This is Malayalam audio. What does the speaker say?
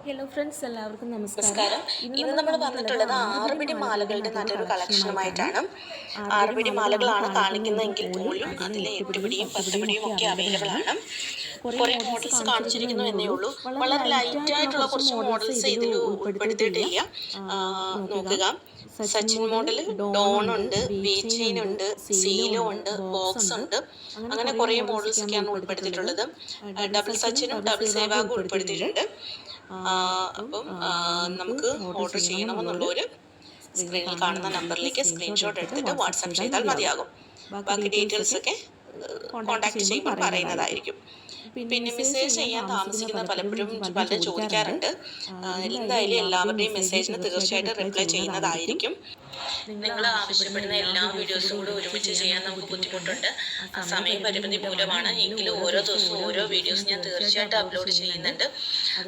ഹലോ ഫ്രണ്ട്സ്, എല്ലാവർക്കും നമസ്കാരം. നമസ്കാരം. ഇന്ന് നമ്മൾ വന്നിട്ടുള്ളത് ആറുപിടി മാലകളുടെ നല്ലൊരു കളക്ഷനുമായിട്ടാണ്. ആറുപിടി മാലകളാണ് കാണിക്കുന്നതെങ്കിൽ പോലും അതിൽ 8 പിടിയും 10 പിടിയും ഒക്കെ അവൈലബിൾ ആണ്. കുറേ മോഡൽസ് കാണിച്ചിരിക്കുന്നു എന്നേ ഉള്ളൂ. വളരെ ലൈറ്റ് ആയിട്ടുള്ള കുറച്ച് മോഡൽസ് ഇതിൽ ഉൾപ്പെടുത്തിയിട്ടില്ല. നോക്കുക, സച്ചിൻ മോഡൽ, ഡോൺ ഉണ്ട്, വി ചെയിൻ ഉണ്ട്, സീലോ ഉണ്ട്, ബോക്സ് ഉണ്ട്. അങ്ങനെ കുറേ മോഡൽസ് ഒക്കെയാണ് ഉൾപ്പെടുത്തിയിട്ടുള്ളത്. ഡബിൾ സച്ചിനും ഡബിൾ സേവാഗും ഉൾപ്പെടുത്തിയിട്ടുണ്ട്. അപ്പം നമുക്ക് ഓർഡർ ചെയ്യണമെന്നുള്ളവർ സ്ക്രീനിൽ കാണുന്ന നമ്പറിലേക്ക് സ്ക്രീൻഷോട്ട് എടുത്തിട്ട് വാട്സാപ്പ് ചെയ്താൽ മതിയാകും. ബാക്കി ഡീറ്റെയിൽസ് ഒക്കെ കോൺടാക്ട് ചെയ്യുമ്പോൾ പറയുന്നതായിരിക്കും. പിന്നെ മെസ്സേജ് ചെയ്യാൻ താമസിക്കുന്ന പലരും ചോദിക്കാറുണ്ട്. എന്തായാലും എല്ലാവരുടെയും മെസ്സേജിന് തീർച്ചയായിട്ടും റിപ്ലൈ ചെയ്യുന്നതായിരിക്കും. നിങ്ങൾ ആവശ്യപ്പെടുന്ന എല്ലാ വീഡിയോസും കൂടെ ഒരുമിച്ച് ചെയ്യാൻ നമുക്ക് ബുദ്ധിമുട്ടുണ്ട്. സമയപരിമിതി മൂലമാണ്. എങ്കിലും ഓരോ ദിവസവും ഓരോ വീഡിയോസ് ഞാൻ തീർച്ചയായിട്ടും അപ്ലോഡ് ചെയ്യുന്നുണ്ട്.